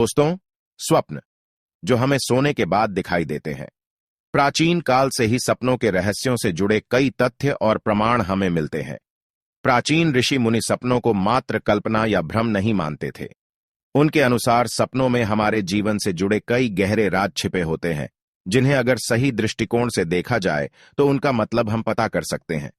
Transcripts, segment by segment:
दोस्तों, स्वप्न जो हमें सोने के बाद दिखाई देते हैं। प्राचीन काल से ही सपनों के रहस्यों से जुड़े कई तथ्य और प्रमाण हमें मिलते हैं। प्राचीन ऋषि मुनि सपनों को मात्र कल्पना या भ्रम नहीं मानते थे। उनके अनुसार सपनों में हमारे जीवन से जुड़े कई गहरे राज छिपे होते हैं, जिन्हें अगर सही दृष्टिकोण से देखा जाए तो उनका मतलब हम पता कर सकते हैं।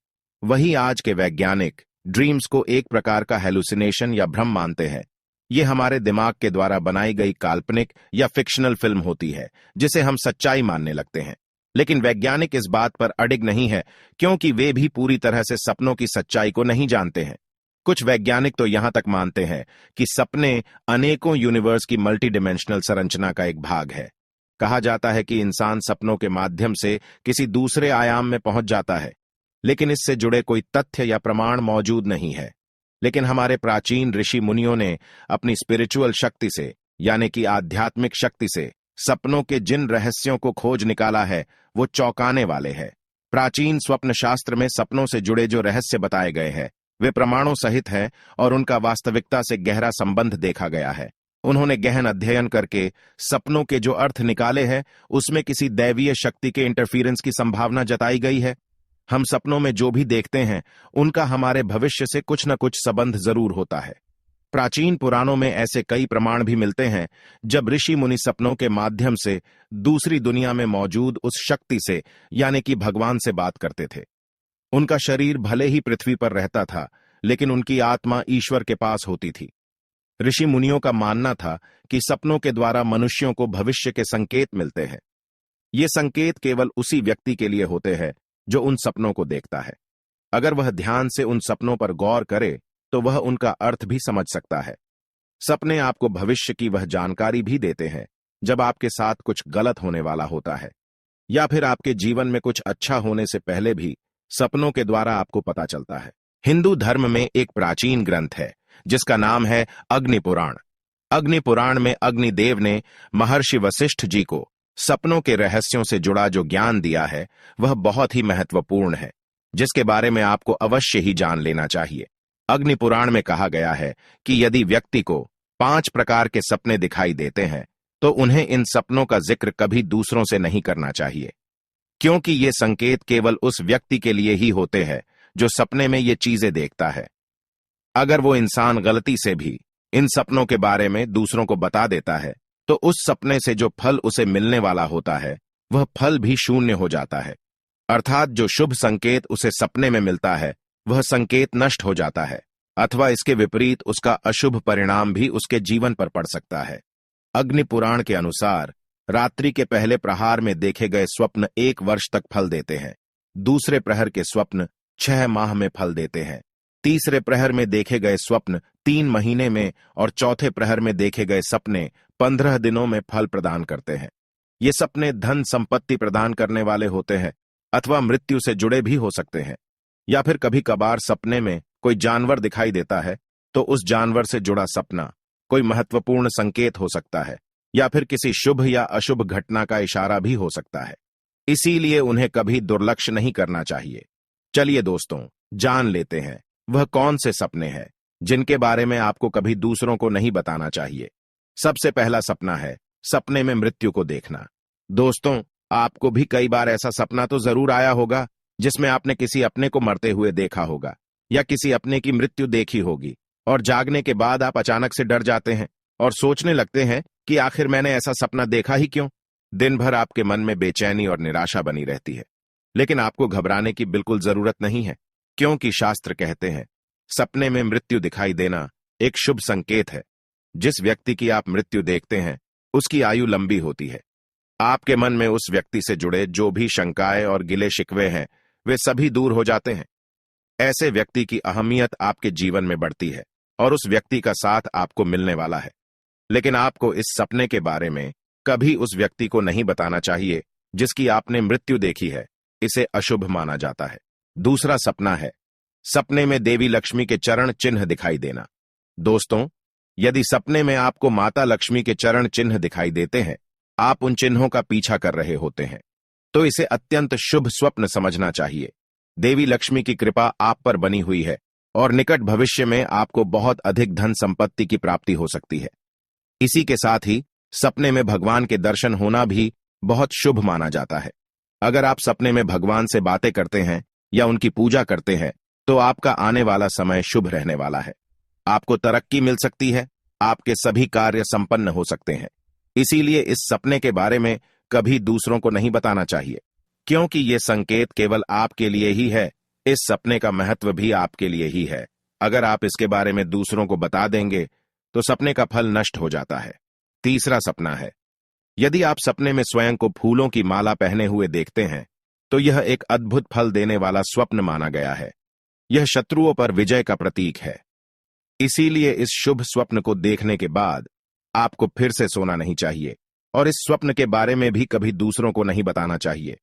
वही आज के वैज्ञानिक ड्रीम्स को एक प्रकार का हेलुसिनेशन या भ्रम मानते हैं। ये हमारे दिमाग के द्वारा बनाई गई काल्पनिक या फिक्शनल फिल्म होती है, जिसे हम सच्चाई मानने लगते हैं। लेकिन वैज्ञानिक इस बात पर अडिग नहीं है, क्योंकि वे भी पूरी तरह से सपनों की सच्चाई को नहीं जानते हैं। कुछ वैज्ञानिक तो यहां तक मानते हैं कि सपने अनेकों यूनिवर्स की मल्टी डिमेंशनल संरचना का एक भाग है। कहा जाता है कि इंसान सपनों के माध्यम से किसी दूसरे आयाम में पहुंच जाता है, लेकिन इससे जुड़े कोई तथ्य या प्रमाण मौजूद नहीं है। लेकिन हमारे प्राचीन ऋषि मुनियों ने अपनी स्पिरिचुअल शक्ति से, यानी कि आध्यात्मिक शक्ति से, सपनों के जिन रहस्यों को खोज निकाला है, वो चौंकाने वाले हैं। प्राचीन स्वप्न शास्त्र में सपनों से जुड़े जो रहस्य बताए गए हैं, वे प्रमाणों सहित हैं और उनका वास्तविकता से गहरा संबंध देखा गया है। उन्होंने गहन अध्ययन करके सपनों के जो अर्थ निकाले हैं, उसमें किसी दैवीय शक्ति के इंटरफीरेंस की संभावना जताई गई है। हम सपनों में जो भी देखते हैं, उनका हमारे भविष्य से कुछ न कुछ संबंध जरूर होता है। प्राचीन पुराणों में ऐसे कई प्रमाण भी मिलते हैं जब ऋषि मुनि सपनों के माध्यम से दूसरी दुनिया में मौजूद उस शक्ति से, यानी कि भगवान से बात करते थे। उनका शरीर भले ही पृथ्वी पर रहता था, लेकिन उनकी आत्मा ईश्वर के पास होती थी। ऋषि मुनियों का मानना था कि सपनों के द्वारा मनुष्यों को भविष्य के संकेत मिलते हैं। ये संकेत केवल उसी व्यक्ति के लिए होते हैं जो उन सपनों को देखता है। अगर वह ध्यान से उन सपनों पर गौर करे तो वह उनका अर्थ भी समझ सकता है। सपने आपको भविष्य की वह जानकारी भी देते हैं जब आपके साथ कुछ गलत होने वाला होता है, या फिर आपके जीवन में कुछ अच्छा होने से पहले भी सपनों के द्वारा आपको पता चलता है। हिंदू धर्म में एक प्राचीन ग्रंथ है जिसका नाम है अग्नि पुराण। अग्नि पुराण में अग्निदेव ने महर्षि वशिष्ठ जी को सपनों के रहस्यों से जुड़ा जो ज्ञान दिया है, वह बहुत ही महत्वपूर्ण है, जिसके बारे में आपको अवश्य ही जान लेना चाहिए। अग्नि पुराण में कहा गया है कि यदि व्यक्ति को 5 प्रकार के सपने दिखाई देते हैं, तो उन्हें इन सपनों का जिक्र कभी दूसरों से नहीं करना चाहिए, क्योंकि ये संकेत केवल उस व्यक्ति के लिए ही होते हैं जो सपने में ये चीजें देखता है। अगर वो इंसान गलती से भी इन सपनों के बारे में दूसरों को बता देता है, तो उस सपने से जो फल उसे मिलने वाला होता है, वह फल भी शून्य हो जाता है। अर्थात जो शुभ संकेत उसे सपने में मिलता है, वह संकेत नष्ट हो जाता है, अथवा इसके विपरीत उसका अशुभ परिणाम भी उसके जीवन पर पड़ सकता है। अग्नि पुराण के अनुसार रात्रि के पहले प्रहार में देखे गए स्वप्न 1 वर्ष तक फल देते हैं। दूसरे प्रहर के स्वप्न 6 माह में फल देते हैं। तीसरे प्रहर में देखे गए स्वप्न 3 महीने में और चौथे प्रहर में देखे गए सपने 15 दिनों में फल प्रदान करते हैं। ये सपने धन संपत्ति प्रदान करने वाले होते हैं, अथवा मृत्यु से जुड़े भी हो सकते हैं। या फिर कभी कभार सपने में कोई जानवर दिखाई देता है, तो उस जानवर से जुड़ा सपना कोई महत्वपूर्ण संकेत हो सकता है, या फिर किसी शुभ या अशुभ घटना का इशारा भी हो सकता है। इसीलिए उन्हें कभी दुर्लक्ष्य नहीं करना चाहिए। चलिए दोस्तों, जान लेते हैं वह कौन से सपने हैं जिनके बारे में आपको कभी दूसरों को नहीं बताना चाहिए। सबसे पहला सपना है सपने में मृत्यु को देखना। दोस्तों, आपको भी कई बार ऐसा सपना तो जरूर आया होगा जिसमें आपने किसी अपने को मरते हुए देखा होगा, या किसी अपने की मृत्यु देखी होगी, और जागने के बाद आप अचानक से डर जाते हैं और सोचने लगते हैं कि आखिर मैंने ऐसा सपना देखा ही क्यों। दिन भर आपके मन में बेचैनी और निराशा बनी रहती है। लेकिन आपको घबराने की बिल्कुल जरूरत नहीं है, क्योंकि शास्त्र कहते हैं सपने में मृत्यु दिखाई देना एक शुभ संकेत है। जिस व्यक्ति की आप मृत्यु देखते हैं, उसकी आयु लंबी होती है। आपके मन में उस व्यक्ति से जुड़े जो भी शंकाएं और गिले शिकवे हैं, वे सभी दूर हो जाते हैं। ऐसे व्यक्ति की अहमियत आपके जीवन में बढ़ती है और उस व्यक्ति का साथ आपको मिलने वाला है। लेकिन आपको इस सपने के बारे में कभी उस व्यक्ति को नहीं बताना चाहिए जिसकी आपने मृत्यु देखी है। इसे अशुभ माना जाता है। दूसरा सपना है सपने में देवी लक्ष्मी के चरण चिन्ह दिखाई देना। दोस्तों, यदि सपने में आपको माता लक्ष्मी के चरण चिन्ह दिखाई देते हैं, आप उन चिन्हों का पीछा कर रहे होते हैं, तो इसे अत्यंत शुभ स्वप्न समझना चाहिए। देवी लक्ष्मी की कृपा आप पर बनी हुई है और निकट भविष्य में आपको बहुत अधिक धन संपत्ति की प्राप्ति हो सकती है। इसी के साथ ही सपने में भगवान के दर्शन होना भी बहुत शुभ माना जाता है। अगर आप सपने में भगवान से बातें करते हैं या उनकी पूजा करते हैं तो आपका आने वाला समय शुभ रहने वाला है। आपको तरक्की मिल सकती है, आपके सभी कार्य संपन्न हो सकते हैं। इसीलिए इस सपने के बारे में कभी दूसरों को नहीं बताना चाहिए, क्योंकि ये संकेत केवल आपके लिए ही है। इस सपने का महत्व भी आपके लिए ही है। अगर आप इसके बारे में दूसरों को बता देंगे तो सपने का फल नष्ट हो जाता है। तीसरा सपना है, यदि आप सपने में स्वयं को फूलों की माला पहने हुए देखते हैं तो यह एक अद्भुत फल देने वाला स्वप्न माना गया है। यह शत्रुओं पर विजय का प्रतीक है। इसीलिए इस शुभ स्वप्न को देखने के बाद आपको फिर से सोना नहीं चाहिए और इस स्वप्न के बारे में भी कभी दूसरों को नहीं बताना चाहिए।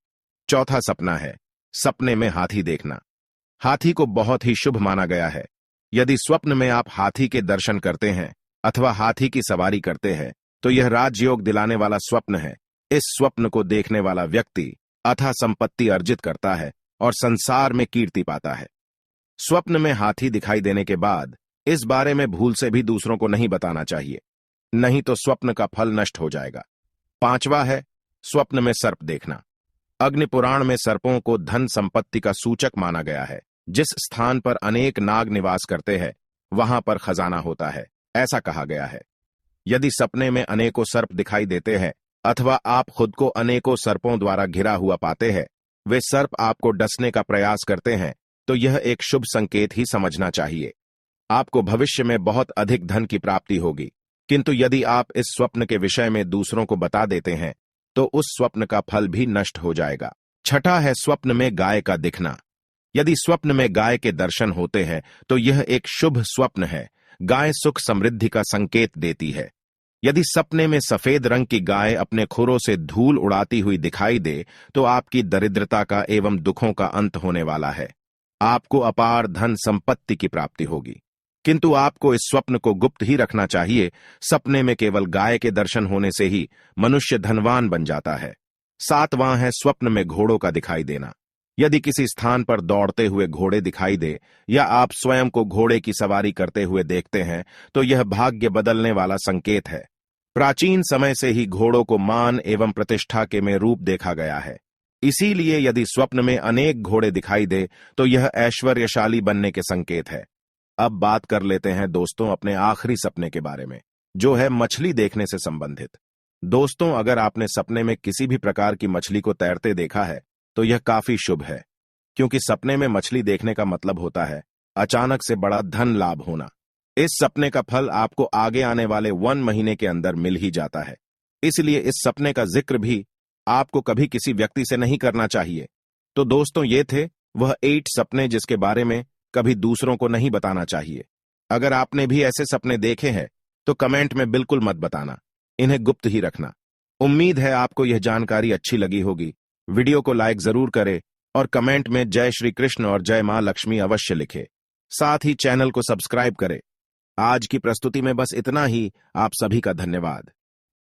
चौथा सपना है, सपने में हाथी देखना। हाथी को बहुत ही शुभ माना गया है। यदि स्वप्न में आप हाथी के दर्शन करते हैं अथवा हाथी की सवारी करते हैं तो यह राजयोग दिलाने वाला स्वप्न है। इस स्वप्न को देखने वाला व्यक्ति अथाह संपत्ति अर्जित करता है और संसार में कीर्ति पाता है। स्वप्न में हाथी दिखाई देने के बाद इस बारे में भूल से भी दूसरों को नहीं बताना चाहिए, नहीं तो स्वप्न का फल नष्ट हो जाएगा। पांचवा है, स्वप्न में सर्प देखना। अग्नि पुराण में सर्पों को धन संपत्ति का सूचक माना गया है। जिस स्थान पर अनेक नाग निवास करते हैं वहां पर खजाना होता है, ऐसा कहा गया है। यदि सपने में अनेकों सर्प दिखाई देते हैं अथवा आप खुद को अनेकों सर्पों द्वारा घिरा हुआ पाते हैं, वे सर्प आपको डसने का प्रयास करते हैं, तो यह एक शुभ संकेत ही समझना चाहिए। आपको भविष्य में बहुत अधिक धन की प्राप्ति होगी। किंतु यदि आप इस स्वप्न के विषय में दूसरों को बता देते हैं तो उस स्वप्न का फल भी नष्ट हो जाएगा। छठा है, स्वप्न में गाय का दिखना। यदि स्वप्न में गाय के दर्शन होते हैं तो यह एक शुभ स्वप्न है। गाय सुख समृद्धि का संकेत देती है। यदि सपने में सफेद रंग की गाय अपने खुरों से धूल उड़ाती हुई दिखाई दे तो आपकी दरिद्रता का एवं दुखों का अंत होने वाला है। आपको अपार धन संपत्ति की प्राप्ति होगी। किंतु आपको इस स्वप्न को गुप्त ही रखना चाहिए। सपने में केवल गाय के दर्शन होने से ही मनुष्य धनवान बन जाता है। सातवां है, स्वप्न में घोड़ों का दिखाई देना। यदि किसी स्थान पर दौड़ते हुए घोड़े दिखाई दे या आप स्वयं को घोड़े की सवारी करते हुए देखते हैं तो यह भाग्य बदलने वाला संकेत है। प्राचीन समय से ही घोड़ों को मान एवं प्रतिष्ठा के में रूप देखा गया है। इसीलिए यदि स्वप्न में अनेक घोड़े दिखाई दे तो यह ऐश्वर्यशाली बनने के संकेत है। अब बात कर लेते हैं दोस्तों अपने आखिरी सपने के बारे में, जो है मछली देखने से संबंधित। दोस्तों, अगर आपने सपने में किसी भी प्रकार की मछली को तैरते देखा है तो यह काफी शुभ है, क्योंकि सपने में मछली देखने का मतलब होता है अचानक से बड़ा धन लाभ होना। इस सपने का फल आपको आगे आने वाले 1 महीने के अंदर मिल ही जाता है। इसलिए इस सपने का जिक्र भी आपको कभी किसी व्यक्ति से नहीं करना चाहिए। तो दोस्तों, ये थे वह 8 सपने जिसके बारे में कभी दूसरों को नहीं बताना चाहिए। अगर आपने भी ऐसे सपने देखे हैं तो कमेंट में बिल्कुल मत बताना, इन्हें गुप्त ही रखना। उम्मीद है आपको यह जानकारी अच्छी लगी होगी। वीडियो को लाइक जरूर करें और कमेंट में जय श्री कृष्ण और जय मां लक्ष्मी अवश्य लिखें। साथ ही चैनल को सब्सक्राइब करें। आज की प्रस्तुति में बस इतना ही। आप सभी का धन्यवाद।